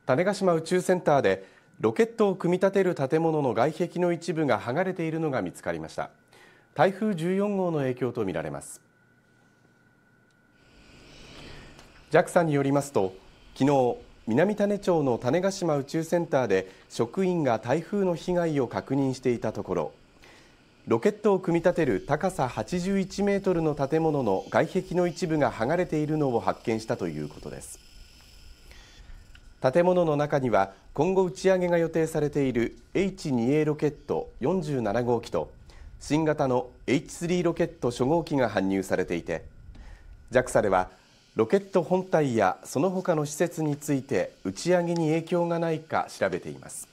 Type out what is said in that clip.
種子島宇宙センターでロケットを組み立てる建物の外壁の一部が剥がれているのが見つかりました。台風14号の影響とみられます。 JAXA によりますと、昨日南種町の種子島宇宙センターで職員が台風の被害を確認していたところ、ロケットを組み立てる高さ81メートルの建物の外壁の一部が剥がれているのを発見したということです。建物の中には今後打ち上げが予定されている H2A ロケット47号機と新型の H3 ロケット初号機が搬入されていて、 JAXA ではロケット本体やその他の施設について打ち上げに影響がないか調べています。